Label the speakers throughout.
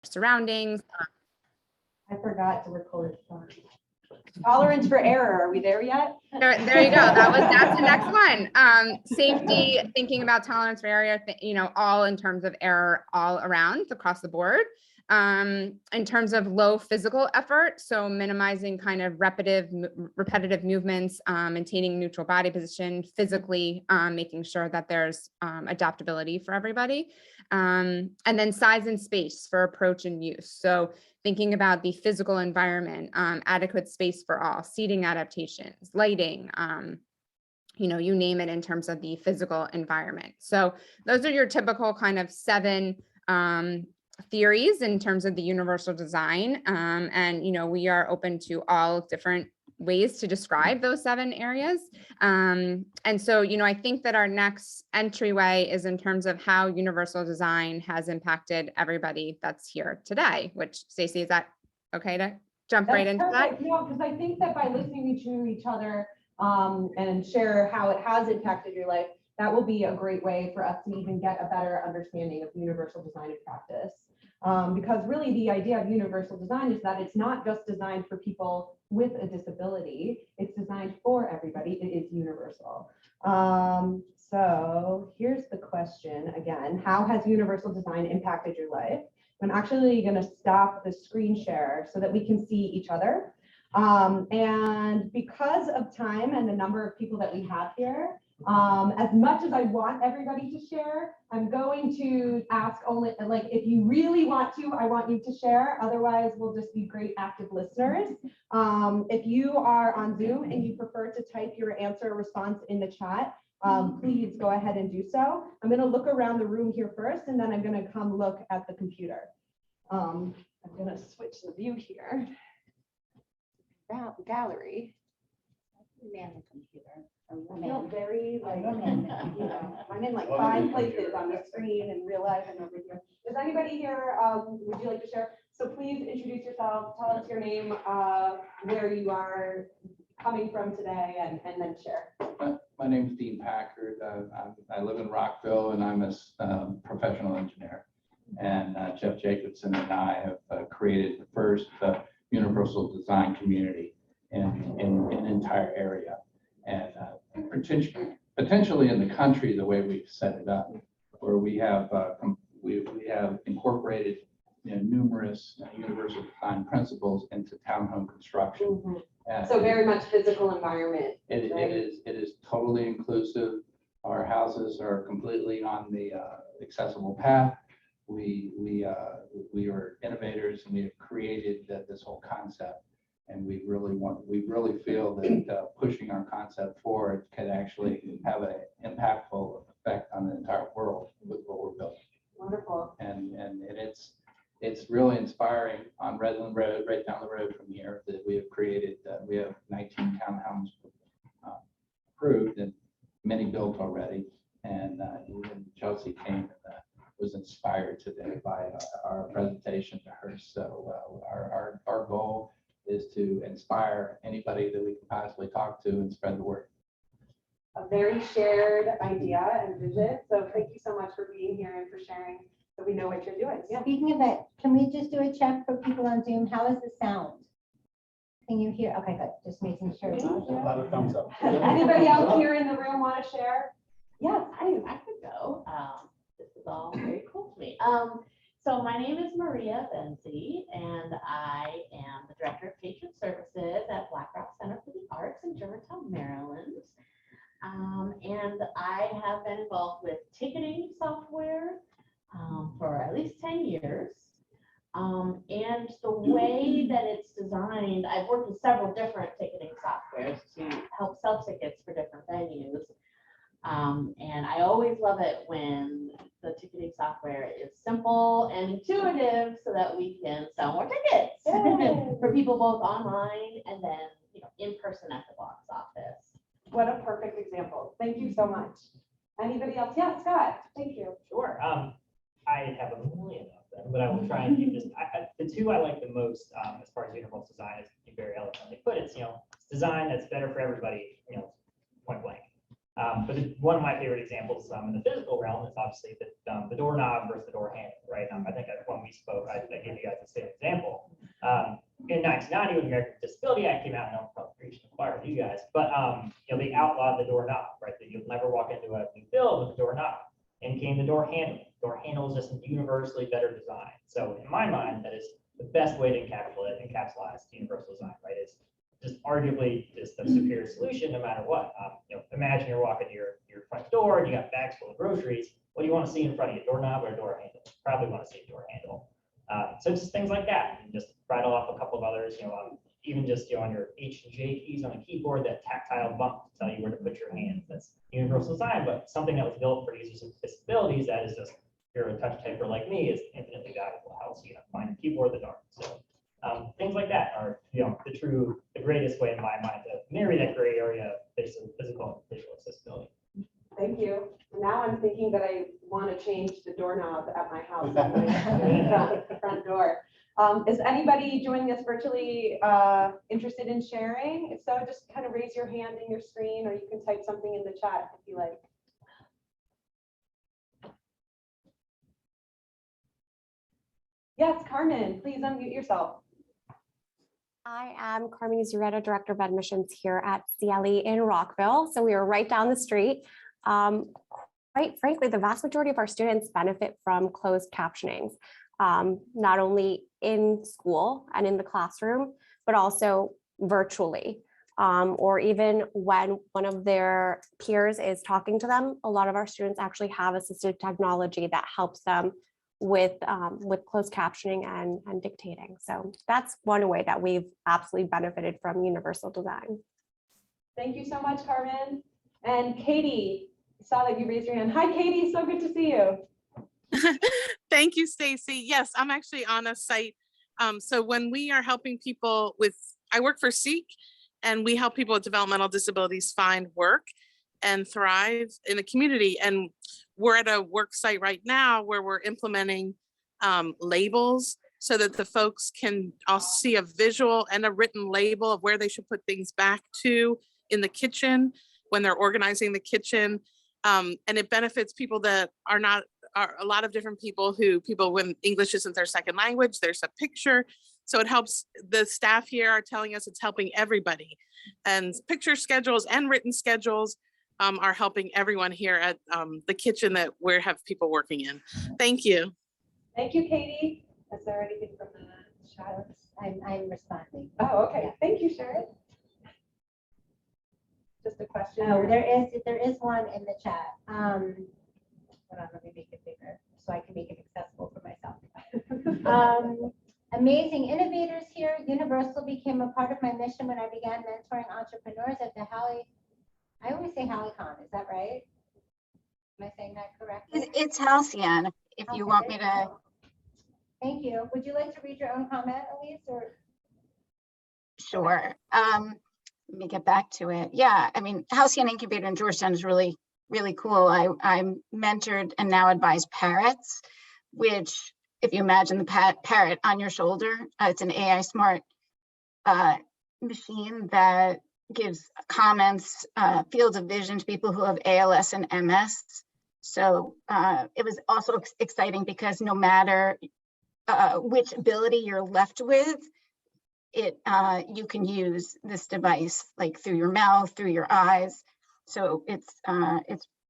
Speaker 1: surroundings.
Speaker 2: I forgot to record. Tolerance for error. Are we there yet?
Speaker 1: There you go. That's the next one. Safety, thinking about tolerance for error, all in terms of error all around across the board. In terms of low physical effort, so minimizing kind of repetitive movements, maintaining neutral body position, physically making sure that there's adaptability for everybody. And then size and space for approach and use. So thinking about the physical environment, adequate space for all, seating adaptations, lighting, you name it in terms of the physical environment. So those are your typical kind of 7 theories in terms of the universal design. And, we are open to all different ways to describe those 7 areas. And so, I think that our next entryway is in terms of how universal design has impacted everybody that's here today, which, Stacey, is that okay to jump right into that?
Speaker 2: No, because I think that by listening to each other and share how it has impacted your life, that will be a great way for us to even get a better understanding of universal design in practice. Because really the idea of universal design is that it's not just designed for people with a disability, it's designed for everybody, it is universal. So here's the question again, how has universal design impacted your life? I'm actually going to stop the screen share so that we can see each other. And because of time and the number of people that we have here, as much as I want everybody to share, I'm going to ask only, like, if you really want to, I want you to share. Otherwise, we'll just be great active listeners. If you are on Zoom and you prefer to type your answer or response in the chat, please go ahead and do so. I'm going to look around the room here first, and then I'm going to come look at the computer. I'm going to switch the view here. Gallery.
Speaker 3: Man the computer.
Speaker 2: I feel very like, I'm in like 5 places on the screen and real life and over here. Does anybody here, would you like to share? So please introduce yourself, tell us your name, where you are coming from today, and then share.
Speaker 4: My name is Dean Packard. I live in Rockville, and I'm a professional engineer. And Jeff Jacobson and I have created the first universal design community in an entire area. And potentially in the country, the way we've set it up, where we have incorporated numerous universal design principles into townhome construction.
Speaker 2: So very much physical environment.
Speaker 4: It is totally inclusive. Our houses are completely on the accessible path. We are innovators, and we have created this whole concept. And we really feel that pushing our concept forward can actually have an impactful effect on the entire world with what we're building.
Speaker 2: Wonderful.
Speaker 4: And it's really inspiring. On Redland Road, right down the road from here, that we have created. We have 19 townhomes approved and many built already. And even Chelsea came and was inspired today by our presentation to her. So our goal is to inspire anybody that we can possibly talk to and spread the word.
Speaker 2: A very shared idea and vision. So thank you so much for being here and for sharing, so we know what you're doing. Yeah.
Speaker 3: Speaking of that, can we just do a check for people on Zoom? How is the sound? Can you hear? Okay, good. Just making sure.
Speaker 5: A lot of thumbs up.
Speaker 2: Anybody else here in the room want to share? Yes, please.
Speaker 6: I could go. This is all very cool to me. So my name is Maria Benzi, and I am the Director of Patient Services at Black Rock Center for the Arts in Germantown, Maryland. And I have been involved with ticketing software for at least 10 years. And the way that it's designed, I've worked with several different ticketing softwares to help sell tickets for different venues. And I always love it when the ticketing software is simple and intuitive so that we can sell more tickets for people both online and then in person at the box office.
Speaker 2: What a perfect example. Thank you so much. Anybody else? Yeah, Scott. Thank you.
Speaker 5: Sure. I have a million of them, but I will try and keep this. The two I like the most as far as universal design, is you very eloquently put it. It's design that's better for everybody. Point blank. One of my favorite examples in the physical realm is obviously the doorknob versus the door handle, right? I think when we spoke, I gave you guys the same example. In 1990, when the American Disability Act came out, I don't know if preached the choir with you guys, but they outlawed the doorknob, right? That you'll never walk into a new build with a doorknob. And came the door handle. Door handle is just a universally better design. So in my mind, that is the best way to encapsulize universal design, right? It's just arguably just the superior solution no matter what. Imagine you're walking to your front door and you got bags full of groceries. What do you want to see in front of you, doorknob or a door handle? Probably want to see a door handle. So just things like that. And just rattle off a couple of others, even just on your H and J keys on the keyboard, that tactile bump to tell you where to put your hands. That's universal design, but something that was built for users with disabilities that is just, if you're a touch typer like me, is infinitely valuable. How else you find a keyboard in the dark? So things like that are the greatest way in my mind to marry that gray area of physical and visual accessibility.
Speaker 2: Thank you. Now I'm thinking that I want to change the doorknob at my house, the front door. Is anybody joining us virtually interested in sharing? If so, just kind of raise your hand in your screen, or you can type something in the chat if you like. Yes, Carmen, please unmute yourself.
Speaker 7: I am Carmen Zureta, Director of Admissions here at CLE in Rockville. So we are right down the street. Quite frankly, the vast majority of our students benefit from closed captioning, not only in school and in the classroom, but also virtually. Or even when one of their peers is talking to them, a lot of our students actually have assistive technology that helps them with closed captioning and dictating. So that's one way that we've absolutely benefited from universal design.
Speaker 2: Thank you so much, Carmen. And Katie, I saw that you raised your hand. Hi, Katie, so good to see you.
Speaker 8: Thank you, Stacy. Yes, I'm actually on a site. So when we are helping people I work for SEEK, and we help people with developmental disabilities find work and thrive in the community. And we're at a work site right now where we're implementing labels so that the folks can also see a visual and a written label of where they should put things back to in the kitchen when they're organizing the kitchen. And it benefits people that are a lot of different people when English isn't their second language, there's a picture. So it helps. The staff here are telling us it's helping everybody. And picture schedules and written schedules are helping everyone here at the kitchen that we have people working in. Thank you.
Speaker 2: Thank you, Katie. Is there anything from the chat?
Speaker 3: I'm responding.
Speaker 2: Oh, okay. Thank you, Sharon. Just a question.
Speaker 3: Oh, there is one in the chat. Hold on, let me make it bigger so I can make it accessible for myself. Amazing innovators here. Universal became a part of my mission when I began mentoring entrepreneurs at the I always say HalleyCon, is that right? Am I saying that correctly?
Speaker 9: It's Halcyon, if you want me to.
Speaker 3: Thank you. Would you like to read your own comment, Elise? Or?
Speaker 9: Sure. Let me get back to it. Yeah, I mean, Halcyon Incubator in Georgetown is really, really cool. I mentored and now advise parrots, which, if you imagine the parrot on your shoulder, it's an AI smart machine that gives comments, fields of vision to people who have ALS and MS. So it was also exciting because no matter which ability you're left with, you can use this device like through your mouth, through your eyes. So it's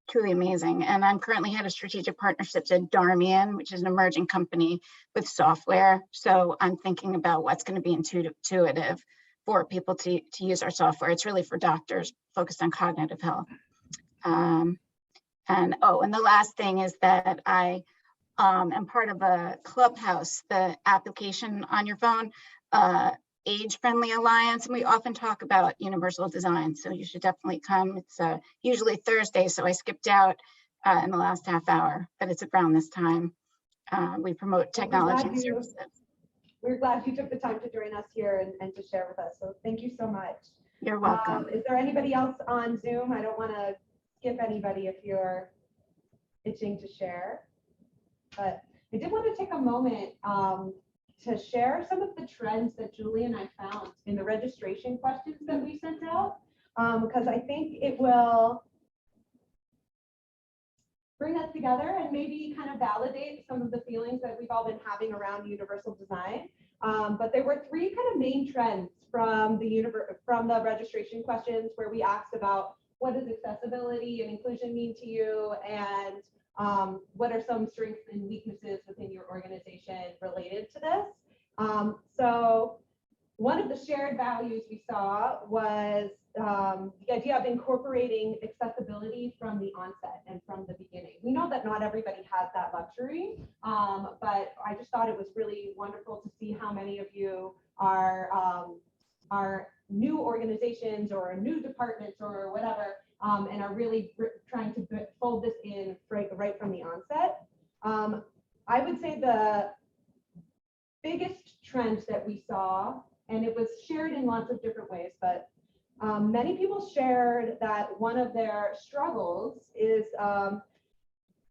Speaker 9: truly amazing. And I'm currently head of strategic partnerships at Darmian, which is an emerging company with software. So I'm thinking about what's going to be intuitive for people to use our software. It's really for doctors focused on cognitive health. And the last thing is that I am part of a Clubhouse, the application on your phone, Age-Friendly Alliance, and we often talk about universal design. So you should definitely come. It's usually Thursday, so I skipped out in the last half hour, but it's around this time. We promote technology and services.
Speaker 2: We're glad you took the time to join us here and to share with us. So thank you so much.
Speaker 9: You're welcome.
Speaker 2: Is there anybody else on Zoom? I don't want to skip anybody if you're itching to share, but I did want to take a moment to share some of the trends that Julie and I found in the registration questions that we sent out, because I think it will bring us together and maybe kind of validate some of the feelings that we've all been having around universal design. But there were three kind of main trends from the registration questions, where we asked about what does accessibility and inclusion mean to you, and what are some strengths and weaknesses within your organization related to this. So one of the shared values we saw was the idea of incorporating accessibility from the onset and from the beginning. We know that not everybody has that luxury, but I just thought it was really wonderful to see how many of you are new organizations or new departments or whatever, and are really trying to fold this in right from the onset. I would say the biggest trend that we saw, and it was shared in lots of different ways, but many people shared that one of their struggles is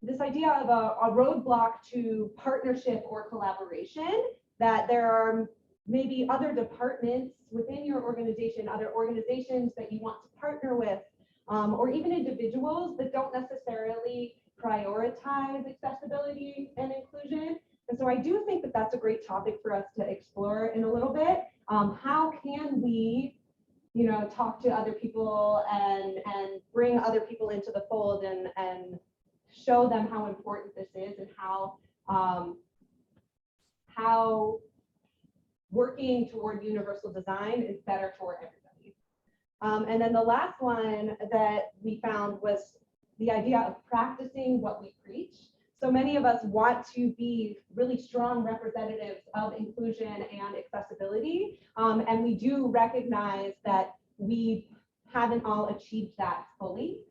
Speaker 2: this idea of a roadblock to partnership or collaboration, that there are maybe other departments within your organization, other organizations that you want to partner with, or even individuals that don't necessarily prioritize accessibility and inclusion. And so I do think that that's a great topic for us to explore in a little bit. How can we, talk to other people and bring other people into the fold and show them how important this is, and how working toward universal design is better for everybody. And then the last one that we found was the idea of practicing what we preach. So many of us want to be really strong representatives of inclusion and accessibility, and we do recognize that we haven't all achieved that fully,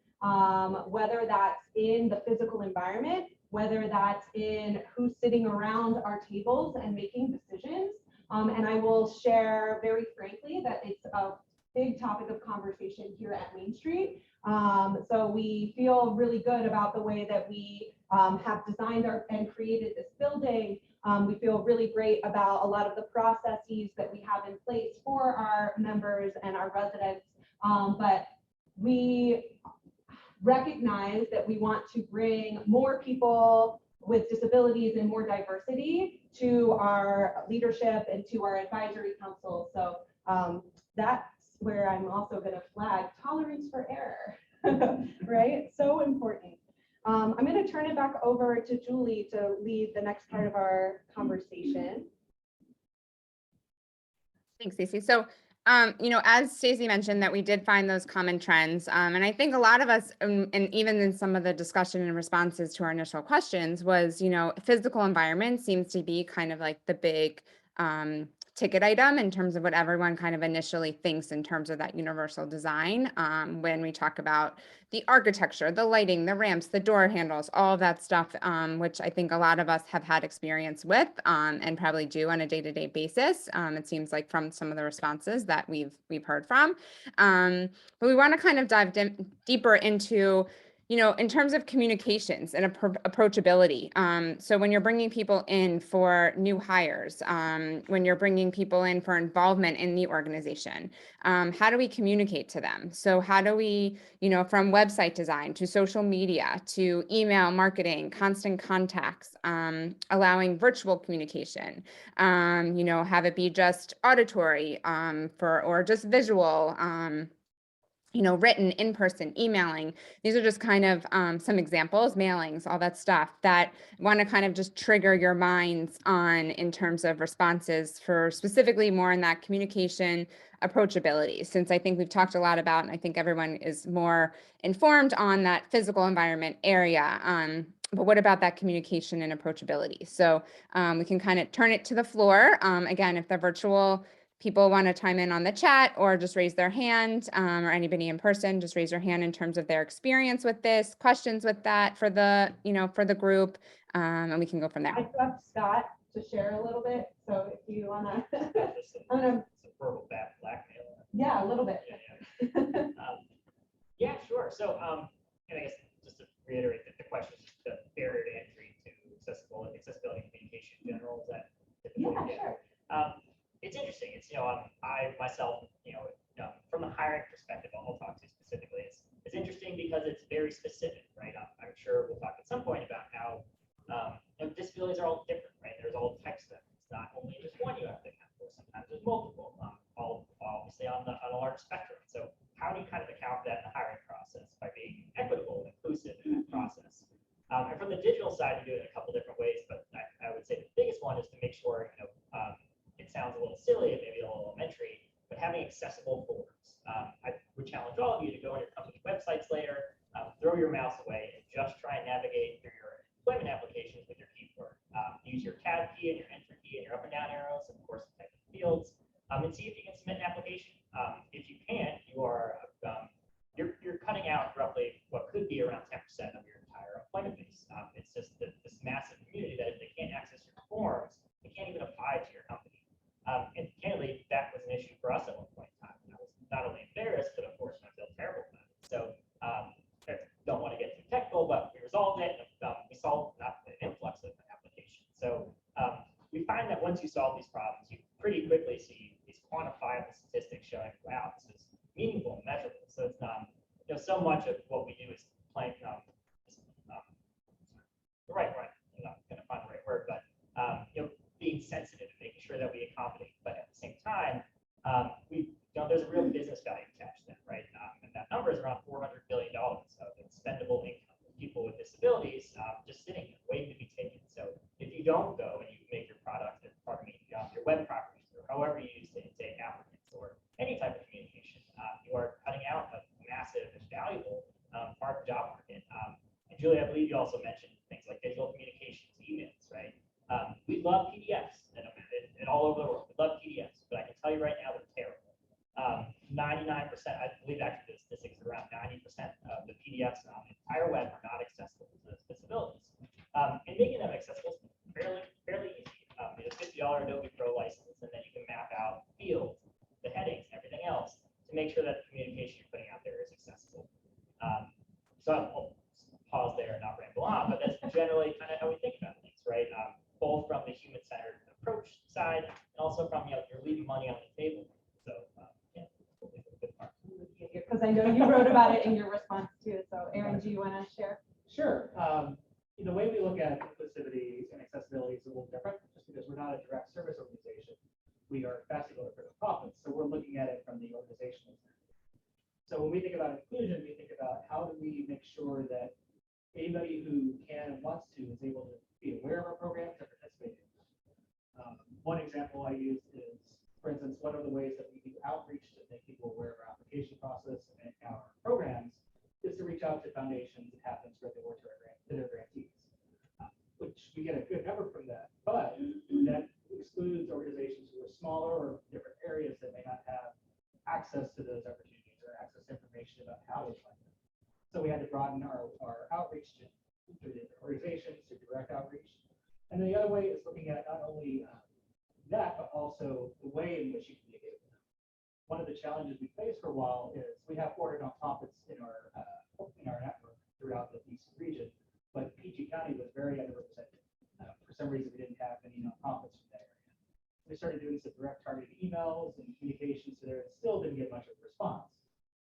Speaker 2: whether that's in the physical environment, whether that's in who's sitting around our tables and making decisions. And I will share very frankly that it's a big topic of conversation here at Main Street. So we feel really good about the way that we have designed and created this building. We feel really great about a lot of the processes that we have in place for our members and our residents. But we recognize that we want to bring more people with disabilities and more diversity to our leadership and to our advisory council. So that's where I'm also going to flag tolerance for error, right? So important. I'm going to turn it back over to Julie to lead the next part of our conversation.
Speaker 1: Thanks, Stacey. So, as Stacey mentioned, that we did find those common trends. And I think a lot of us, and even in some of the discussion and responses to our initial questions was, physical environment seems to be kind of like the big ticket item in terms of what everyone kind of initially thinks in terms of that universal design. When we talk about the architecture, the lighting, the ramps, the door handles, all of that stuff, which I think a lot of us have had experience with and probably do on a day-to-day basis. It seems like from some of the responses that we've heard from. But we want to kind of dive deeper into in terms of communications and approachability. So when you're bringing people in for new hires, when you're bringing people in for involvement in the organization, how do we communicate to them? So how do we, from website design to social media to email marketing, constant contacts, allowing virtual communication, have it be just auditory or just visual, written, in person, emailing. These are just kind of some examples, mailings, all that stuff that want to kind of just trigger your minds on in terms of responses for specifically more in that communication approachability, since I think we've talked a lot about, and I think everyone is more informed on that physical environment area. But what about that communication and approachability? So we can kind of turn it to the floor. Again, if the virtual people want to chime in on the chat or just raise their hand, or anybody in person, just raise your hand in terms of their experience with this, questions with that for the, for the group, and we can go from there.
Speaker 2: I left Scott to share a little bit. So if you want to,
Speaker 5: Some verbal blackmail.
Speaker 2: yeah, a little bit.
Speaker 5: Yeah, sure. So, and I guess just to reiterate that the question is the barrier to entry to accessibility and communication in general. Is that typically?
Speaker 2: Yeah, sure.
Speaker 5: It's interesting. It's, I myself, from the hiring perspective, I'll talk to specifically, It's interesting because it's very specific, right? I'm sure we'll talk at some point about how disabilities are all different, right? There's all types of them. It's not only just one you have to account for. Sometimes there's multiple, all obviously on a large spectrum. So how do you kind of account for that in the hiring process by being equitable and inclusive in that process? And from the digital side, you do it in a couple different ways, but I would say the biggest one is to make sure, it sounds a little silly and maybe a little elementary, but having accessible forms. I would challenge all of you to go on your company websites later, throw your mouse away and just try and navigate through your employment applications with your keyboard. Use your tab key and your enter key and your up and down arrows, and of course, type in fields, and see if you can submit an application. If you can't, you're cutting out roughly what could be around 10% of your entire employment base. It's just this massive community that if they can't access your forms, they can't even apply to your company. And candidly, that was an issue for us at one point in time. And I was not only embarrassed, but of course, I felt terrible about it. So I don't want to get too technical, but we resolved it. And, we solved not an influx of applications. So we find that once you solve these problems, you pretty quickly see these quantifiable statistics showing, wow, this is meaningful and measurable. So it's so much of what we do is playing the right word. I'm not going to find the right word, but being sensitive and making sure that we accommodate. But at the same time, there's a real business value attached to that, right? And that number is around $400 billion of expendable income for people with disabilities just sitting there waiting to be taken. So if you don't go and you make your product, your web properties, or however you use it, say applicants or any type of communication, you are cutting out a massive and valuable part of the job market. And Julie, I believe you also mentioned things like digital communications, emails, right? We love PDFs and all over the world. We love PDFs, but I can tell you right now they're terrible. 99%, I believe actually the statistics are around 90% of the PDFs on the entire web are not accessible to disabilities. And making them accessible is fairly easy. You have a $50 Adobe Pro license, and then you can map out fields, the headings, and everything else to make sure that the communication you're putting out there is accessible. So I'll pause there and not ramble on, but that's generally kind of how we think about things, right? Both from the human-centered approach side and also from you're leaving money on the table. So yeah, hopefully a good part.
Speaker 2: Because I know you wrote about it in your response too. So Aaron, do you want to share?
Speaker 10: Sure. The way we look at inclusivity and accessibility is a little different, just because we're not a direct service organization. We are vastly for profits, so we're looking at it from the organizational side. So when we think about inclusion, we think about how do we make sure that anybody who can and wants to is able to be aware of our programs and participate in them. One example I use is, for instance, one of the ways that we do outreach to make people aware of our application process and our programs is to reach out to foundations and have them spread the word to their grantees, which we get a good number from that, but that excludes organizations who are smaller or different areas that may not have access to those opportunities or access to information about how to find them. So we had to broaden our outreach to different organizations, to direct outreach. And then the other way is looking at not only that, but also the way in which you communicate with them. One of the challenges we faced for a while is we have 400 nonprofits in our network throughout the DC region, but PG County was very underrepresented. For some reason, we didn't have any nonprofits from that area. We started doing some direct targeted emails and communications there, and still didn't get much of a response.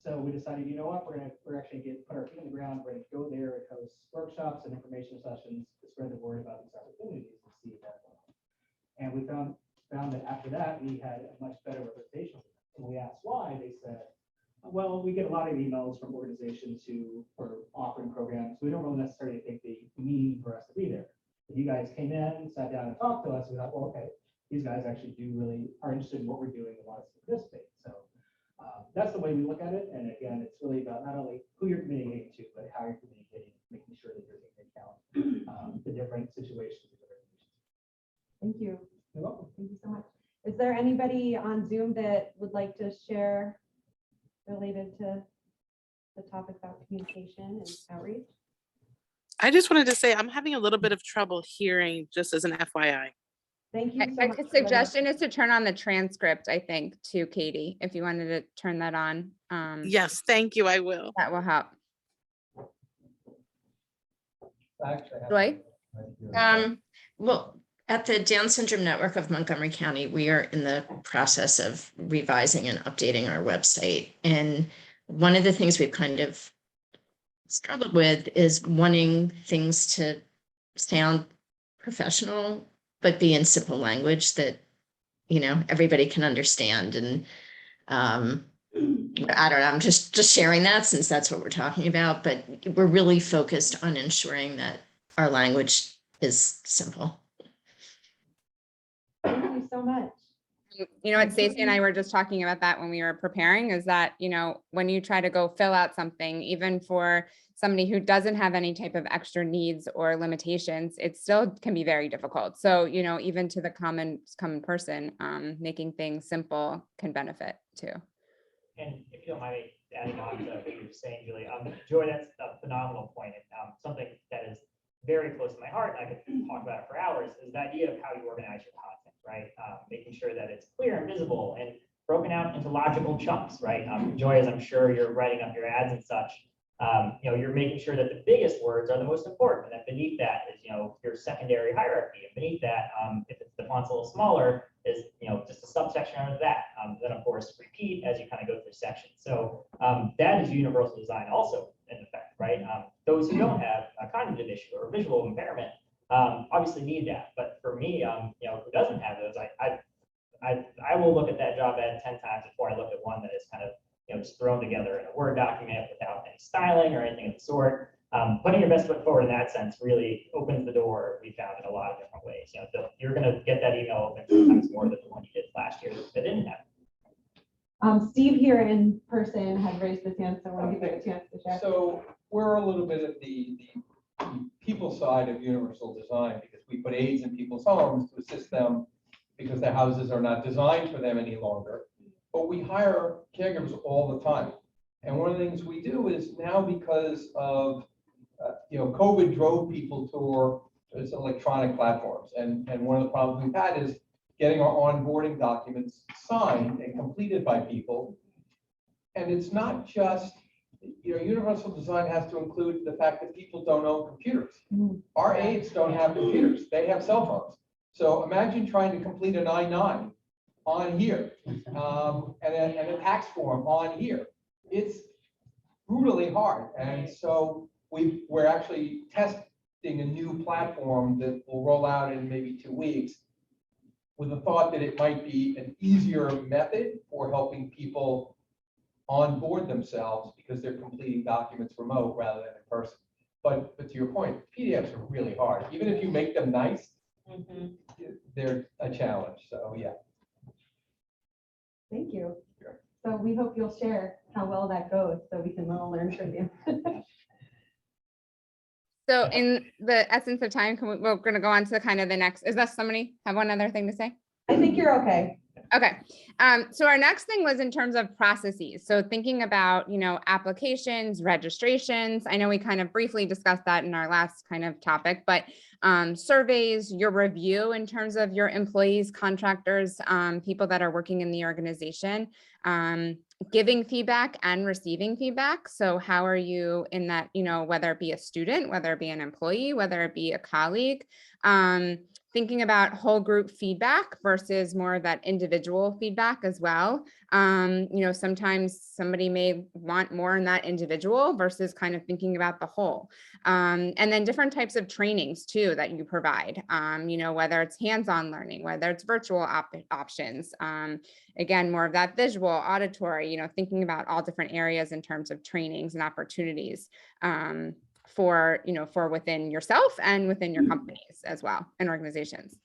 Speaker 10: So we decided, you know what, we're actually put our feet on the ground. We're going to go there and host workshops and information sessions to spread the word about these opportunities and see if that works. And we found that after that, we had a much better representation. And we asked why. They said, well, we get a lot of emails from organizations who are offering programs. We don't really necessarily think they mean for us to be there. If you guys came in, sat down and talked to us, we thought, well, okay, these guys actually are interested in what we're doing and want us to participate. So that's the way we look at it. And again, it's really about not only who you're communicating to, but how you're communicating, making sure that you're taking account the different situations.
Speaker 2: Thank you.
Speaker 10: You're welcome.
Speaker 2: Thank you so much. Is there anybody on Zoom that would like to share related to the topic about communication and outreach?
Speaker 8: I just wanted to say I'm having a little bit of trouble hearing, just as an FYI.
Speaker 2: Thank you so
Speaker 1: A
Speaker 2: much.
Speaker 1: suggestion is to turn on the transcript, I think, to Katie, if you wanted to turn that on.
Speaker 8: Yes, thank you. I will.
Speaker 1: That will help. Joy?
Speaker 11: Well, at the Down Syndrome Network of Montgomery County, we are in the process of revising and updating our website. And one of the things we've kind of struggled with is wanting things to sound professional, but be in simple language that, you know, everybody can understand. And I don't know, I'm just sharing that since that's what we're talking about, but we're really focused on ensuring that our language is simple.
Speaker 2: Thank you so much.
Speaker 1: You know what, Stacey and I were just talking about that when we were preparing, is that, you know, when you try to go fill out something, even for somebody who doesn't have any type of extra needs or limitations, it still can be very difficult. So, you know, even to the common person, making things simple can benefit too.
Speaker 5: And if you don't mind me adding on to what you were saying, Julie, Joy, that's a phenomenal point. And something that is very close to my heart, and I could talk about it for hours, is the idea of how you organize your content, right? Making sure that it's clear and visible and broken out into logical chunks, right? Joy, as I'm sure you're writing up your ads and such, you know, you're making sure that the biggest words are the most important, and that beneath that is, you know, your secondary hierarchy, and beneath that, if it's the font's a little smaller, is, you know, just a subsection under that. Then of course repeat as you kind of go through sections. So that is universal design also in effect, right? Those who don't have a cognitive issue or visual impairment obviously need that. But for me, you know, who doesn't have those, I will look at that job ad 10 times before I look at one that is kind of, you know, just thrown together in a Word document without any styling or anything of the sort. Putting your best foot forward in that sense really opens the door, we found, in a lot of different ways. You know, you're going to get that email open sometimes more than the one you did last year that didn't have.
Speaker 2: Steve here in person had raised his hand, so I want to give you a chance to share.
Speaker 12: So we're a little bit at the people side of universal design, because we put aids in people's homes to assist them because their houses are not designed for them any longer. But we hire caregivers all the time. And one of the things we do is now, because of you know, COVID drove people toward electronic platforms. And one of the problems we've had is getting our onboarding documents signed and completed by people. And it's not just, you know, universal design has to include the fact that people don't own computers. Our aides don't have computers, they have cell phones. So imagine trying to complete an I-9 on here and a tax form on here. It's brutally hard. And so we're actually testing a new platform that will roll out in maybe 2 weeks, with the thought that it might be an easier method for helping people onboard themselves because they're completing documents remote rather than in person. But to your point, PDFs are really hard. Even if you make them nice, they're a challenge. So yeah.
Speaker 2: Thank you. So we hope you'll share how well that goes so we can all learn from you.
Speaker 1: So in the essence of time, we're going to go on to kind of the next, is that somebody have one other thing to say?
Speaker 2: I think you're okay.
Speaker 1: Okay. So our next thing was in terms of processes. So thinking about, you know, applications, registrations. I know we kind of briefly discussed that in our last kind of topic, but surveys, your review in terms of your employees, contractors, people that are working in the organization, giving feedback and receiving feedback. So how are you in that, you know, whether it be a student, whether it be an employee, whether it be a colleague, thinking about whole group feedback versus more of that individual feedback as well. You know, sometimes somebody may want more in that individual versus kind of thinking about the whole. And then different types of trainings too that you provide, you know, whether it's hands-on learning, whether it's virtual options, again, more of that visual, auditory, you know, thinking about all different areas in terms of trainings and opportunities for, you know, for within yourself and within your companies as well and organizations.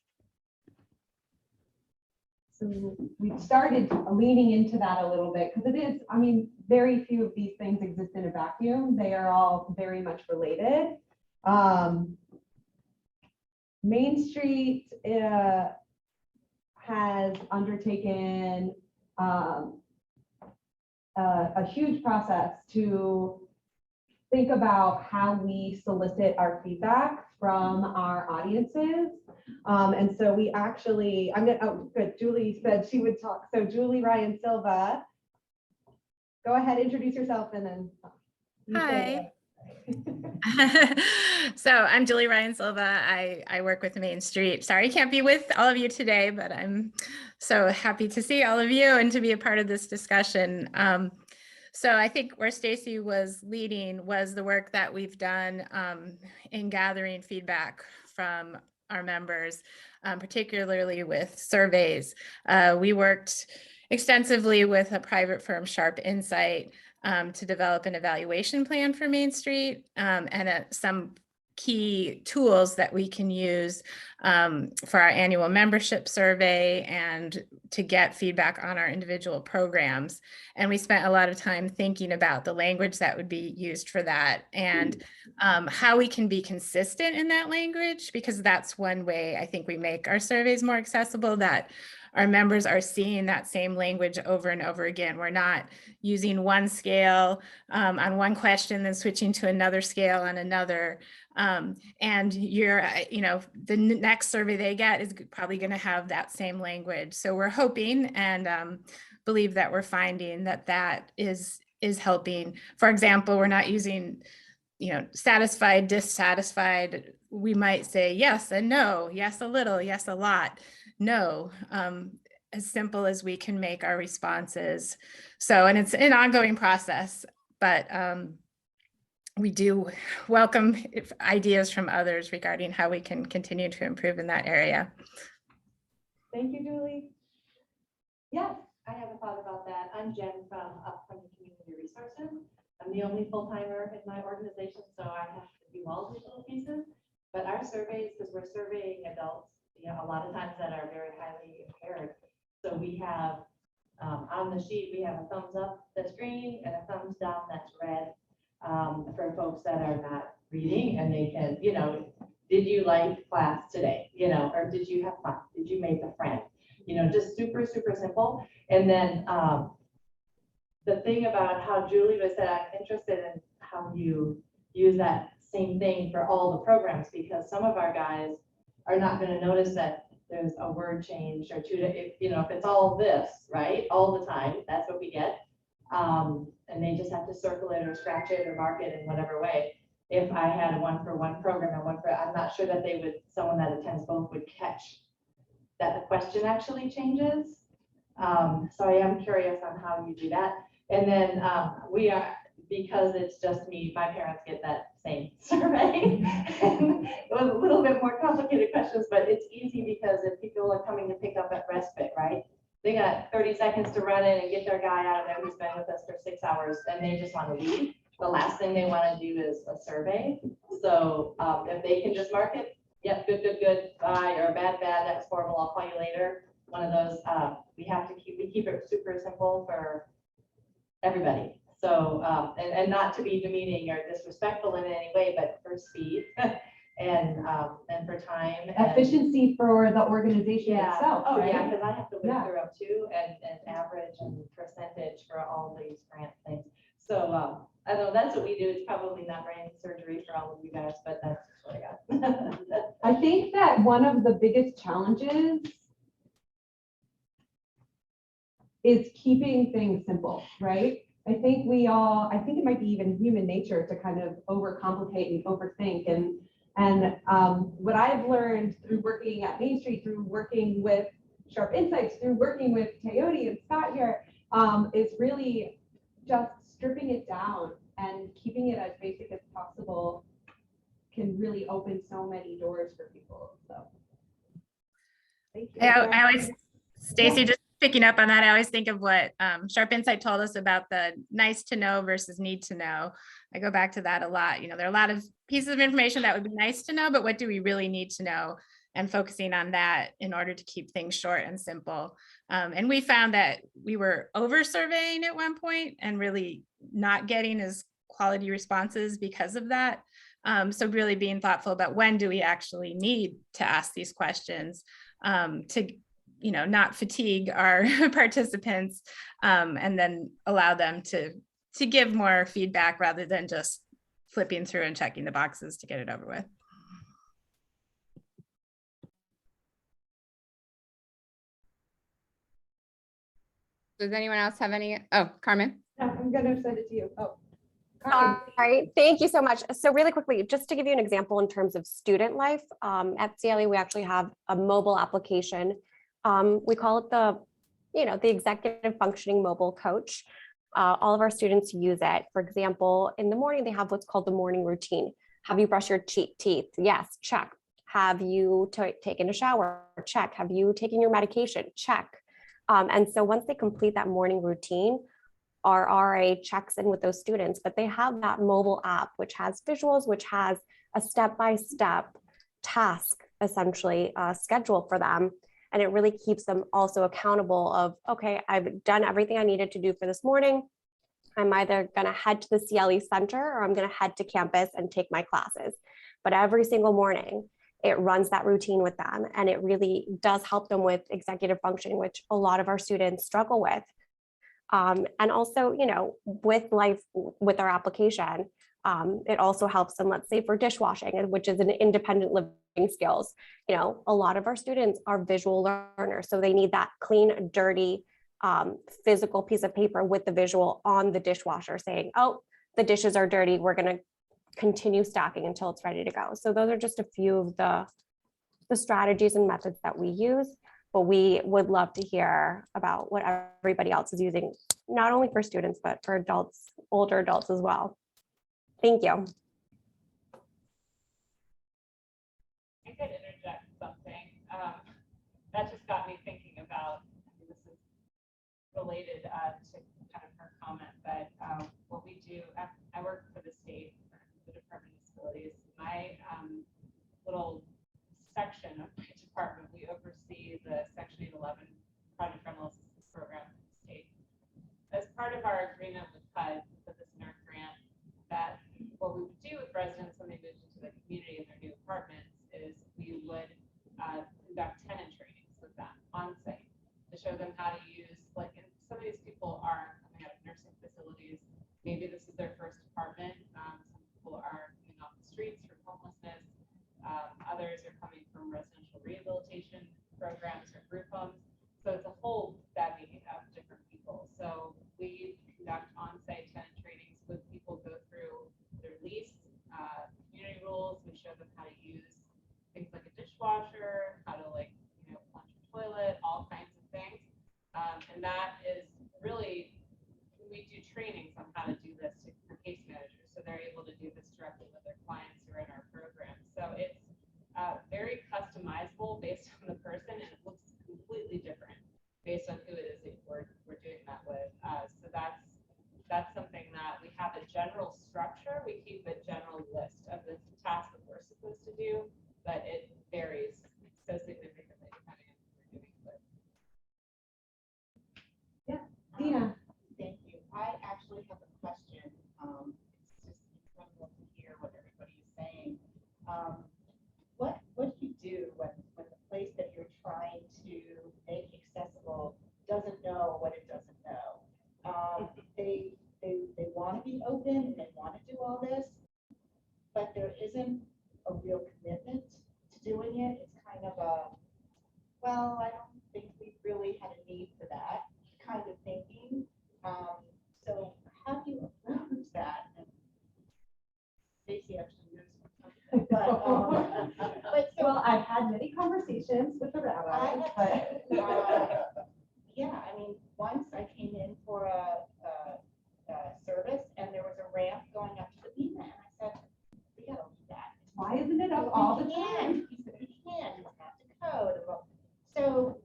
Speaker 2: So we started leaning into that a little bit because it is, I mean, very few of these things exist in a vacuum. They are all very much related. Main Street has undertaken a huge process to think about how we solicit our feedback from our audiences. And so we actually, oh, good, Julie said she would talk. So Julie Ryan Silva, go ahead, introduce yourself and then.
Speaker 13: Hi. So I'm Julie Ryan Silva. I work with Main Street. Sorry I can't be with all of you today, but I'm so happy to see all of you and to be a part of this discussion. So I think where Stacy was leading was the work that we've done in gathering feedback from our members, particularly with surveys. We worked extensively with a private firm, Sharp Insight, to develop an evaluation plan for Main Street and some key tools that we can use for our annual membership survey and to get feedback on our individual programs. And we spent a lot of time thinking about the language that would be used for that and how we can be consistent in that language, because that's one way I think we make our surveys more accessible, that our members are seeing that same language over and over again. We're not using one scale on one question, then switching to another scale on another. And the next survey they get is probably going to have that same language. So we're hoping and believe that we're finding that is helping. For example, we're not using, satisfied, dissatisfied. We might say yes and no, yes a little, yes a lot, no. As simple as we can make our responses. So, and it's an ongoing process, but we do welcome ideas from others regarding how we can continue to improve in that area.
Speaker 2: Thank you, Julie. Yes.
Speaker 14: I have a thought about that. I'm Jen from Upcoming Community Resources. I'm the only full-timer in my organization, so I have to do all these little pieces. But our surveys, because we're surveying adults, a lot of times that are very highly impaired. So we have on the sheet, we have a thumbs up that's green and a thumbs down that's red for folks that are not reading, and they can, did you like class today? Or did you have fun? Did you make a friend? Just super, super simple. And then the thing about how Julie was said, I'm interested in how you use that same thing for all the programs, because some of our guys are not going to notice that there's a word change or two, if it's all this, right, all the time, that's what we get. And they just have to circle it or scratch it or mark it in whatever way. If I had a 1-for-1 program and I'm not sure that someone that attends both would catch that the question actually changes. So I am curious on how you do that. And then because it's just me, my parents get that same survey. It was a little bit more complicated questions, but it's easy because if people are coming to pick up at respite, right? They got 30 seconds to run in and get their guy out of there who's been with us for 6 hours, and they just want to leave. The last thing they want to do is a survey. So if they can just mark it, yep, good, bye, or bad, that was horrible, I'll call you later. One of those, we keep it super simple for everybody. So, and not to be demeaning or disrespectful in any way, but for speed and for time.
Speaker 2: Efficiency for the organization itself.
Speaker 14: Oh,
Speaker 2: right?
Speaker 14: yeah, because I have to whip through them too, and average and percentage for all these grant things. So I know that's what we do. It's probably not brain surgery for all of you guys, but that's what I got.
Speaker 2: I think that one of the biggest challenges is keeping things simple, right? I think it might be even human nature to kind of overcomplicate and overthink. And what I've learned through working at Main Street, through working with Sharp Insights, through working with Coyote and Scott here, is really just stripping it down and keeping it as basic as possible can really open so many doors for people. So thank you.
Speaker 13: I always, Stacy, just picking up on that, I always think of what Sharp Insight told us about the nice to know versus need to know. I go back to that a lot. There are a lot of pieces of information that would be nice to know, but what do we really need to know? And focusing on that in order to keep things short and simple. And we found that we were over surveying at one point and really not getting as quality responses because of that. So really being thoughtful about when do we actually need to ask these questions to not fatigue our participants and then allow them to give more feedback rather than just flipping through and checking the boxes to get it over with.
Speaker 1: Does anyone else have any? Oh, Carmen.
Speaker 2: No, I'm gonna send it to you. Oh.
Speaker 7: All right, thank you so much. So really quickly, just to give you an example in terms of student life, at CLE, we actually have a mobile application. We call it the executive functioning mobile coach. All of our students use it. For example, in the morning, they have what's called the morning routine. Have you brushed your teeth? Yes, check. Have you taken a shower? Check. Have you taken your medication? Check. And so once they complete that morning routine, our RA checks in with those students, but they have that mobile app, which has visuals, which has a step-by-step task, essentially schedule for them. And it really keeps them also accountable of, okay, I've done everything I needed to do for this morning. I'm either going to head to the CLE center or I'm going to head to campus and take my classes. But every single morning, it runs that routine with them. And it really does help them with executive functioning, which a lot of our students struggle with. And also, you know, with our application, it also helps them, let's say for dishwashing, which is an independent living skills. You know, a lot of our students are visual learners, so they need that clean, dirty, physical piece of paper with the visual on the dishwasher saying, oh, the dishes are dirty. We're going to continue stacking until it's ready to go. So those are just a few of the strategies and methods that we use, but we would love to hear about what everybody else is using, not only for students, but for adults, older adults as well. Thank you.
Speaker 15: I could interject something. That just got me thinking about, this is related to kind of her comment, but what we do, I work for the state, for the Department of Disabilities. My little section of my department, we oversee the Section 811 Project Rental Assistance Program in the state. As part of our agreement with HUD, we put this in our grant, that what we would do with residents when they moved into the community in their new apartments is we would conduct tenant trainings with them on site to show them how to use, like, and some of these people are coming out of nursing facilities. Maybe this is their first apartment. Some people are coming off the streets from homelessness. Others are coming from residential rehabilitation programs or group homes. So it's a whole bevy of different people. So we conduct on-site tenant trainings with people, go through their lease, community rules. We show them how to use things like a dishwasher, how to, like, you know, plunge a toilet, all kinds of things. And that is really, we do trainings on how to do this for case managers. So they're able to do this directly with their clients who are in our program. So it's very customizable based on the person, and it looks completely different based on who it is that we're doing that with. So that's something that we have a general structure. We keep a general list of the tasks that we're supposed to do, but it varies so significantly depending on who we're doing it with.
Speaker 2: Yeah, Dina.
Speaker 6: Thank you. I actually have a question. It's just incredible to hear what everybody is saying. What do you do when the place that you're trying to make accessible doesn't know what it doesn't know? They want to be open and they want to do all this, but there isn't a real commitment to doing it. It's kind of a, well, I don't think we really had a need for that kind of thinking. So how do you approach that? And Stacey actually knows. But so,
Speaker 2: Well, I've had many conversations with the rabbi, but
Speaker 6: yeah, I mean, once I came in for a service and there was a ramp going up to the beam, and I said, we gotta leave that.
Speaker 2: why isn't it up all the time?
Speaker 6: He said, you can't, it's not the code. So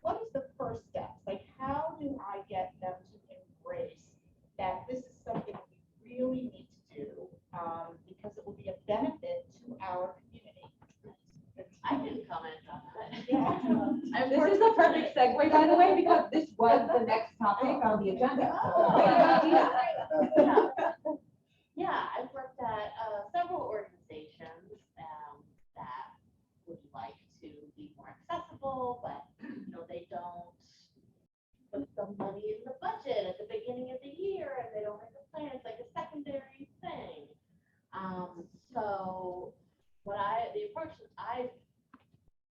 Speaker 6: what is the first step? Like, how do I get them to embrace that this is something we really need to do, because it will be a benefit to our community?
Speaker 15: I can comment on that.
Speaker 6: Yeah.
Speaker 2: This is the perfect segue, by the way, because this was the next topic on the agenda.
Speaker 6: Yeah, I've worked at several organizations that would like to be more accessible, but they don't put the money in the budget at the beginning of the year, and they don't make a plan. It's like a secondary thing. So the approach that I've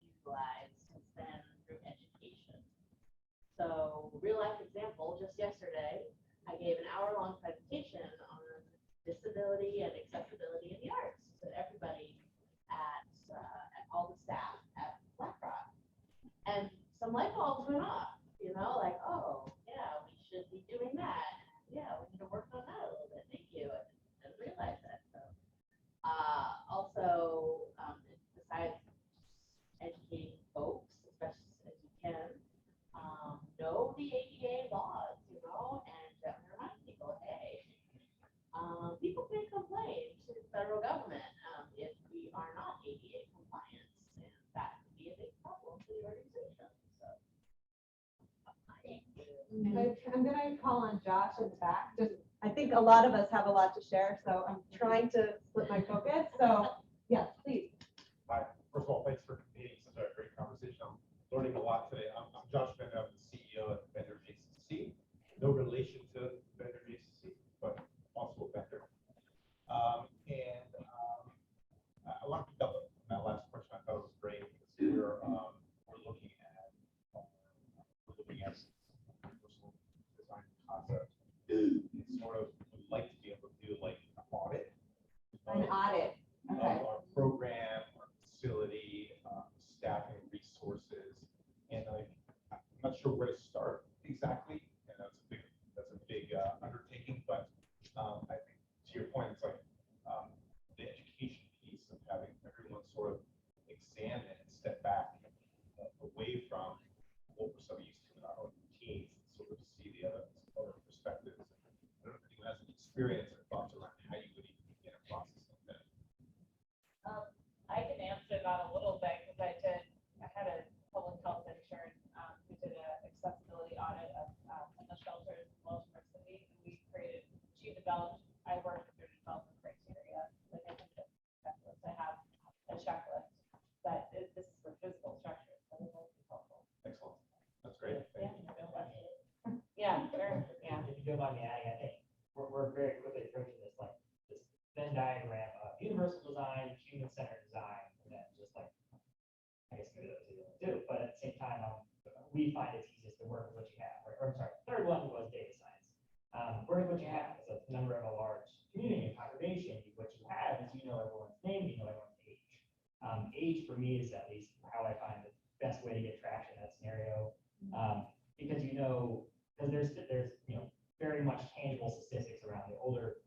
Speaker 6: utilized has been through education. So real life example, just yesterday, I gave an hour-long presentation on disability and accessibility in the arts to everybody at all the staff at BlackRock. And some light bulbs went off, like, oh, yeah, we should be doing that. the ADA laws, you know, and remind people, hey, people can complain to the federal government if we are not ADA compliant, and that could be a big problem for the organization. So.
Speaker 2: I'm gonna call on Josh in the back. Just, I think a lot of us have a lot to share, so I'm trying to split my focus. So, yes, please.
Speaker 16: Hi, first of all, thanks for convening such a great conversation. I'm learning a lot today. I'm Josh Bender, I'm the CEO at Bender JCC. No relation to Bender JCC, but also a Bender. I want to pick up on that last question. I thought it was great because we're looking at universal design concept. And sort of would like to be able to do like an audit.
Speaker 2: An audit. Okay.
Speaker 16: Of our program, our facility, staffing, resources, and I'm not sure where to start exactly. And that's a big undertaking. But I think to your point, it's like the education piece of having everyone sort of examine and step back away from what we're so used to in our own routines, and sort of see the other perspectives. I don't know if anyone has any experience or thoughts around how you would even begin a process like that.
Speaker 15: I can answer that a little bit because I had a public health intern who did an accessibility audit of the shelters in Baltimore City. And I worked through development criteria. Like I think I have a checklist that this is for physical structures. So it will be helpful.
Speaker 16: Excellent. That's great. Thank you.
Speaker 15: Yeah, sure. Yeah.
Speaker 5: If you don't mind me adding, I think we're very quickly approaching this like this Venn diagram of universal design, human-centered design, and then just like, I guess maybe those are the two, but at the same time, we find it's easiest to work with what you have. Or I'm sorry, third one was data science. Work with what you have. So it's a member of a large community and congregation. What you have is you know everyone's name, you know everyone's age. Age for me is at least how I find the best way to get traction in that scenario. Because there's very much tangible statistics around the older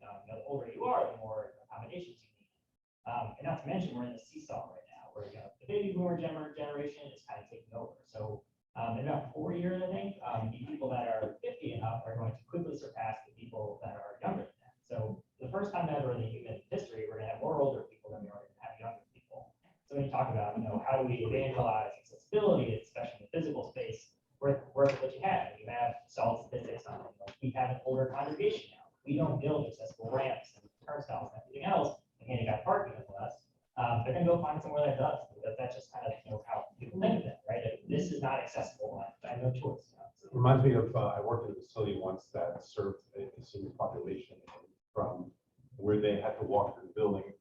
Speaker 5: you are, the more accommodations you need. And not to mention we're in the seesaw right now, where the baby boomer generation is kind of taking over. So in about 4 years, I think, the people that are 50 and up are going to quickly surpass the people that are younger than that. So the first time ever in the human history, we're going to have more older people than we are going to have younger people. So when you talk about, how do we evangelize accessibility, especially in the physical space, work with what you have. You have solid statistics on it. We have an older congregation now. We don't build accessible ramps and turnstiles and everything else, and handicap parking unless they're going to go find somewhere that does. That's just kind of how people think of it, right? If this is not accessible, I have no choice.
Speaker 16: It reminds me of, I worked in a facility once that served a senior population, and from where they had to walk through the building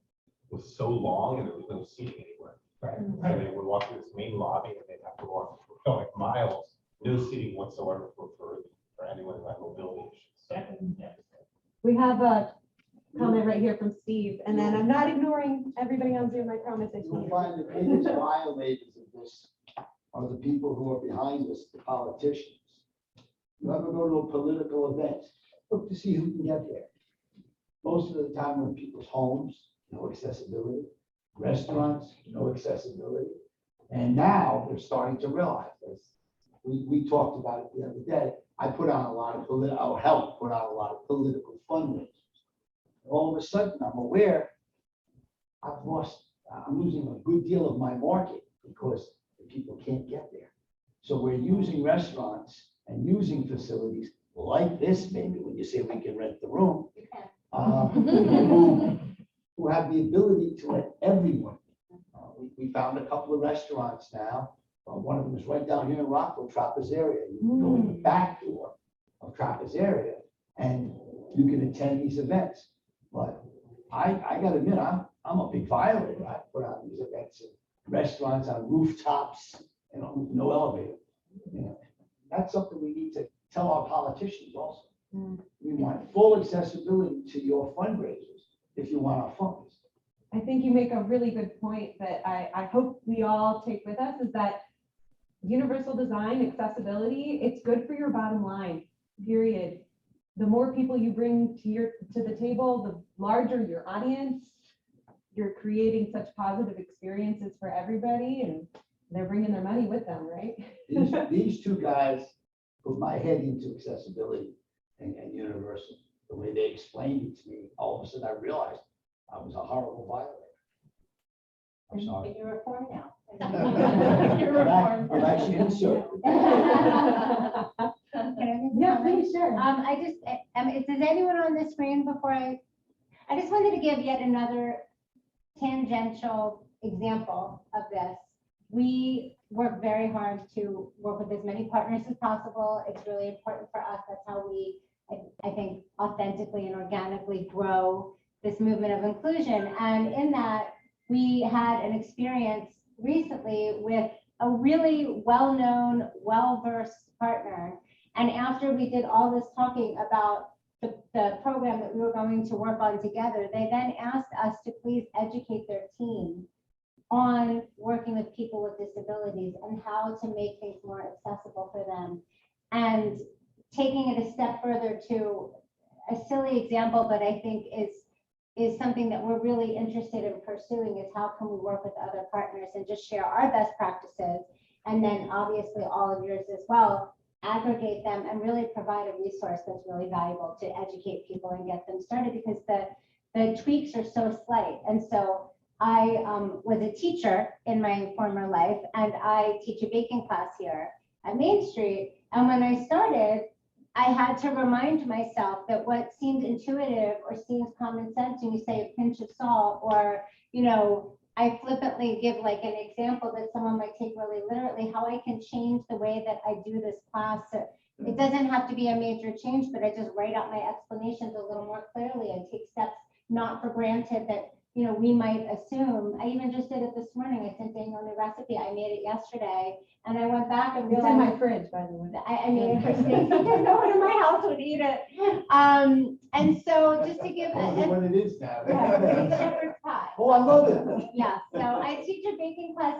Speaker 16: was so long and there was no seating anywhere.
Speaker 5: Right.
Speaker 16: So they would walk through this main lobby and they'd have to walk for like miles, no seating whatsoever for anyone who had mobility issues.
Speaker 5: Yeah.
Speaker 2: We have a comment right here from Steve, and then I'm not ignoring everybody on Zoom, I promise.
Speaker 17: You'll find the biggest violators of this are the people who are behind us, the politicians. You ever go to a political event, look to see who can get there. Most of the time, when people's homes, no accessibility, restaurants, no accessibility. And now they're starting to realize this. We talked about it the other day. I put on a lot of help put on a lot of political fundraisers. All of a sudden, I'm aware I'm losing a good deal of my market because the people can't get there. So we're using restaurants and using facilities like this, maybe when you say we can rent the room, who have the ability to let everyone. We found a couple of restaurants now. One of them is right down here in Rockville, Trappers area. You can go in the back door of Trappers area and you can attend these events. But I gotta admit, I'm a big violator. I put on these events in restaurants on rooftops, no elevator. That's something we need to tell our politicians also. We want full accessibility to your fundraisers if you want our funds.
Speaker 2: I think you make a really good point that I hope we all take with us, is that universal design, accessibility, it's good for your bottom line, period. The more people you bring to the table, the larger your audience. You're creating such positive experiences for everybody, and they're bringing their money with them, right?
Speaker 17: These two guys put my head into accessibility and universal. The way they explained it to me, all of a sudden I realized I was a horrible violator. I'm sorry.
Speaker 3: But you're reformed now.
Speaker 17: I'm actually in circle.
Speaker 3: Yeah, please, sure. I just, does anyone on the screen before I just wanted to give yet another tangential example of this. We work very hard to work with as many partners as possible. It's really important for us. That's how we, I think, authentically and organically grow this movement of inclusion. And in that, we had an experience recently with a really well-known, well-versed partner. And after we did all this talking about the program that we were going to work on together, they then asked us to please educate their team on working with people with disabilities and how to make things more accessible for them. And taking it a step further to a silly example, but I think is something that we're really interested in pursuing, is how can we work with other partners and just share our best practices, and then obviously all of yours as well, aggregate them and really provide a resource that's really valuable to educate people and get them started, because the tweaks are so slight. And so I was a teacher in my former life, and I teach a baking class here at Main Street. And when I started, I had to remind myself that what seemed intuitive or seems common sense, and you say a pinch of salt, or, you know, I flippantly give like an example that someone might take really literally, how I can change the way that I do this class. It doesn't have to be a major change, but I just write out my explanations a little more clearly and take steps not for granted that, you know, we might assume. I even just did it this morning. I sent Daniel a new recipe. I made it yesterday, and I went back and realized.
Speaker 2: It's in my fridge, by the way.
Speaker 3: I made it for Stacy. No one in my house would eat it. And so just to give
Speaker 17: I wonder what it is now.
Speaker 3: yeah, it's shepherd's pie.
Speaker 17: Oh, I love it.
Speaker 3: Yeah, so I teach a baking class,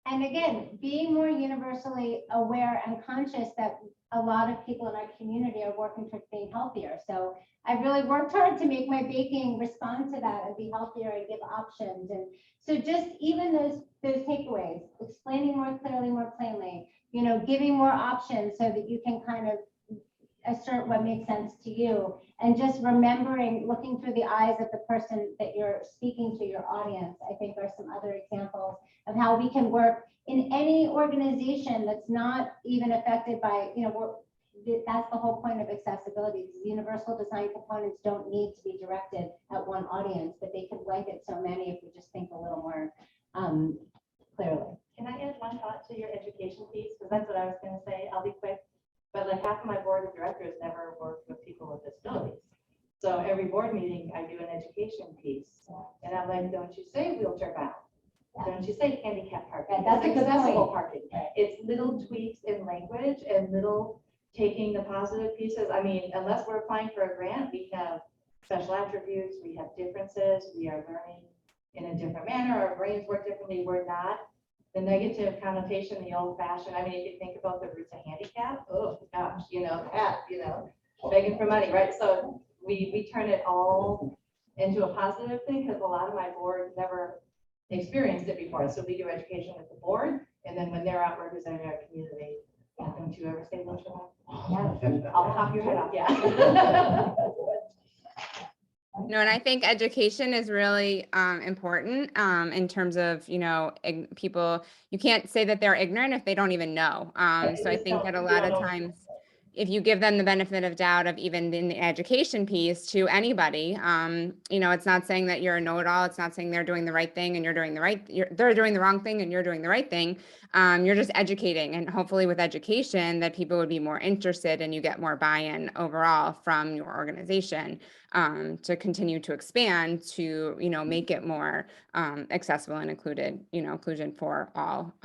Speaker 3: and again, being more universally aware and conscious that a lot of people in our community are working towards being healthier. So I've really worked hard to make my baking respond to that and be healthier and give options. And so just even those takeaways, explaining more clearly, more plainly, you know, giving more options so that you can kind of assert what makes sense to you, and just remembering, looking through the eyes of the person that you're speaking to, your audience, I think are some other examples of how we can work in any organization that's not even affected by, you know, that's the whole point of accessibility. These universal design components don't need to be directed at one audience, but they can blanket so many if we just think a little more clearly.
Speaker 14: Can I add one thought to your education piece? Because that's what I was going to say. I'll be quick. But like half of my board of directors never worked with people with disabilities. So every board meeting, I do an education piece. And I'm like, don't you say wheelchair bound. Don't you say handicap parking.
Speaker 3: That's
Speaker 14: It's
Speaker 3: a good
Speaker 14: accessible
Speaker 3: point.
Speaker 14: parking. It's little tweaks in language and little taking the positive pieces. I mean, unless we're applying for a grant, we have special attributes, we have differences, we are learning in a different manner, our brains work differently. We're not the negative connotation, the old fashioned. I mean, if you think about the roots of handicap, oh gosh, you know, that, you know, begging for money, right? So we turn it all into a positive thing, because a lot of my board never experienced it before. So we do education with the board, and then when they're out representing our community, don't you ever say wheelchair bound? Yeah, I'll pop your head off, yeah.
Speaker 1: No, and I think education is really important in terms of, you know, people, you can't say that they're ignorant if they don't even know. So I think that a lot of times, if you give them the benefit of doubt of even in the education piece to anybody, you know, it's not saying that you're a know-it-all. It's not saying they're doing the right thing and you're doing the right, they're doing the wrong thing and you're doing the right thing. You're just educating, and hopefully with education that people would be more interested and you get more buy-in overall from your organization to continue to expand to, you know, make it more accessible and inclusion for all.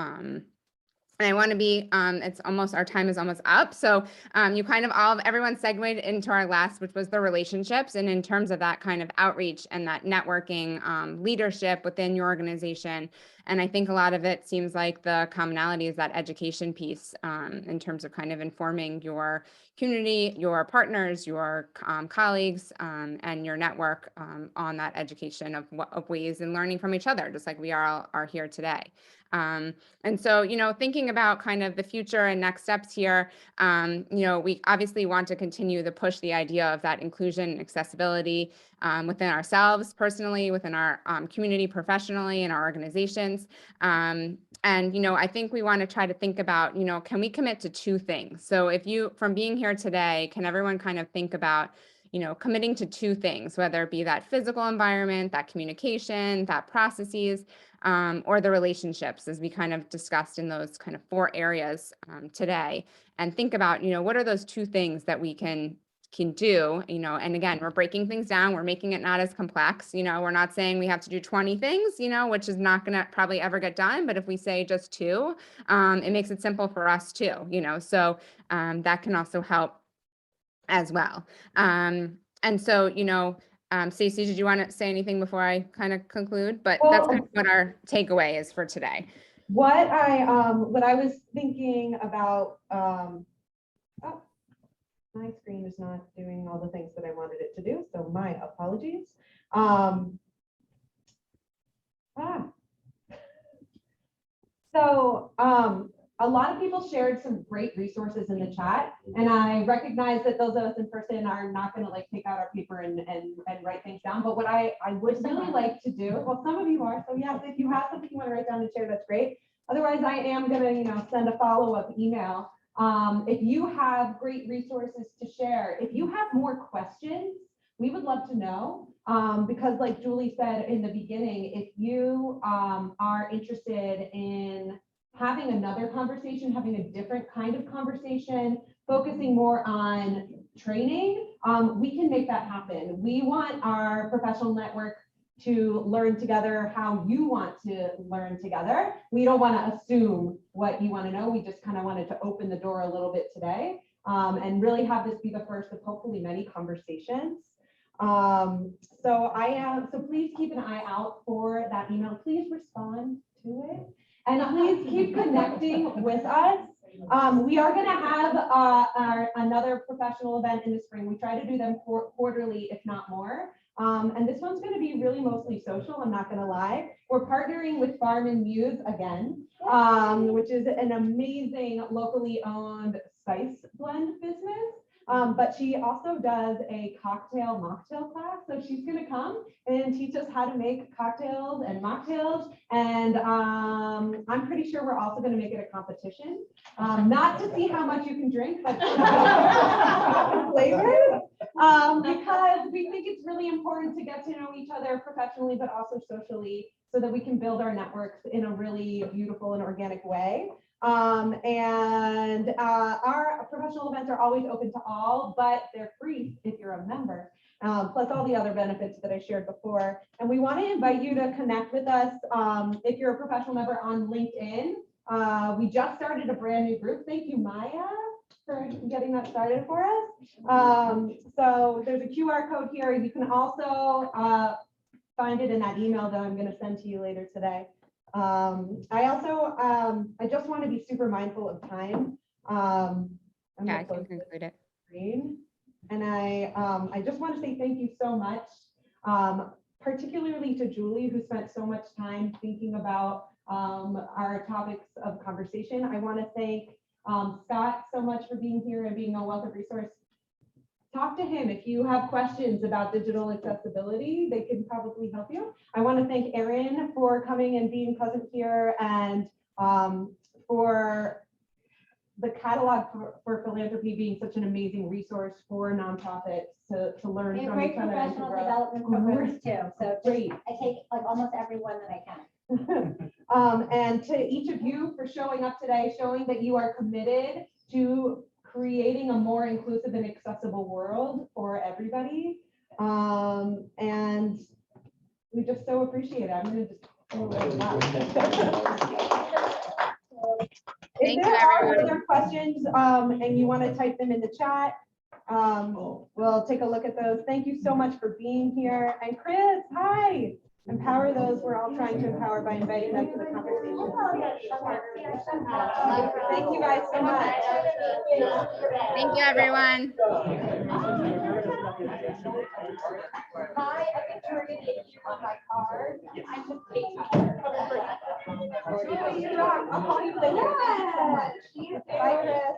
Speaker 1: And I want to be, it's almost, our time is almost up. So you kind of everyone segued into our last, which was the relationships. And in terms of that kind of outreach and that networking leadership within your organization And I think a lot of it seems like the commonality is that education piece in terms of kind of informing your community, your partners, your colleagues, and your network on that education of ways and learning from each other, just like we are here today. And so, thinking about kind of the future and next steps here, we obviously want to continue to push the idea of that inclusion and accessibility within ourselves personally, within our community professionally, and our organizations. And, I think we want to try to think about, can we commit to two things? So from being here today, can everyone kind of think about, committing to two things, whether it be that physical environment, that communication, that processes, or the relationships, as we kind of discussed in those kind of 4 areas today, and think about, what are those two things that we can do, and again, we're breaking things down, we're making it not as complex, we're not saying we have to do 20 things, which is not going to probably ever get done, but if we say just 2, it makes it simple for us too, so that can also help as well. And so, Stacey, did you want to say anything before I kind of conclude? But that's kind of what our takeaway is for today.
Speaker 2: What I was thinking about, my screen is not doing all the things that I wanted it to do, so my apologies. A lot of people shared some great resources in the chat, and I recognize that those of us in person are not going to take out our paper and write things down. But what I would really like to do, well, some of you are, so yes, if you have something you want to write down and share, that's great. Otherwise, I am going to, send a follow-up email. If you have great resources to share, if you have more questions, we would love to know. Because like Julie said in the beginning, if you are interested in having another conversation, having a different kind of conversation, focusing more on training, we can make that happen. We want our professional network to learn together how you want to learn together. We don't want to assume what you want to know. We just kind of wanted to open the door a little bit today and really have this be the first of hopefully many conversations. So please keep an eye out for that email. Please respond to it. And please keep connecting with us. We are going to have another professional event in the spring. We try to do them quarterly, if not more. And this one's going to be really mostly social, I'm not going to lie. We're partnering with Farm and Muse again, which is an amazing locally owned spice blend business. But she also does a mocktail class. So she's going to come and teach us how to make cocktails and mocktails. And I'm pretty sure we're also going to make it a competition, not to see how much you can drink, but flavors, because we think it's really important to get to know each other professionally, but also socially, so that we can build our networks in a really beautiful and organic way. And our professional events are always open to all, but they're free if you're a member, plus all the other benefits that I shared before. And we want to invite you to connect with us if you're a professional member on LinkedIn. We just started a brand new group. Thank you, Maya, for getting that started for us. So there's a QR code here. You can also find it in that email that I'm going to send to you later today. I just want to be super mindful of time.
Speaker 1: Yeah, I can conclude it.
Speaker 2: And I just want to say thank you so much, particularly to Julie, who spent so much time thinking about our topics of conversation. I want to thank Scott so much for being here and being a wealth of resource. Talk to him if you have questions about digital accessibility. They can probably help you. I want to thank Erin for coming and being present here, and for the catalog for philanthropy being such an amazing resource for nonprofits to learn
Speaker 3: And
Speaker 2: from
Speaker 3: great
Speaker 2: each other and to
Speaker 3: professional
Speaker 2: grow.
Speaker 3: development programs too. So
Speaker 2: Great.
Speaker 3: I take almost every one that I can.
Speaker 2: And to each of you for showing up today, showing that you are committed to creating a more inclusive and accessible world for everybody. And we just so appreciate it. I'm going to just if there are other questions and you want to type them in the chat, we'll take a look at those. Thank you so much for being here. And Chris, hi. Empower those we're all trying to empower by inviting them to the conversation. Thank you guys so much.
Speaker 1: Thank you, everyone.
Speaker 3: Hi, I've been turning it on my card. I took pictures. I'll call you later. Thank you so much. Bye, Chris.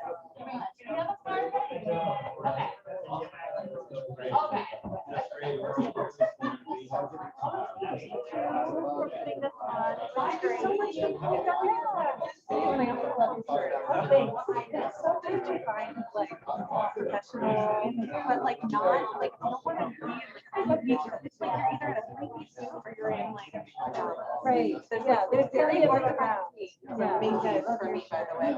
Speaker 2: So good to find like professional, but like not like I don't want to be. It's like you're either in a three-piece suit or you're in like a pajama. Right. So yeah, there's very important. Yeah, makes sense for me, by the way.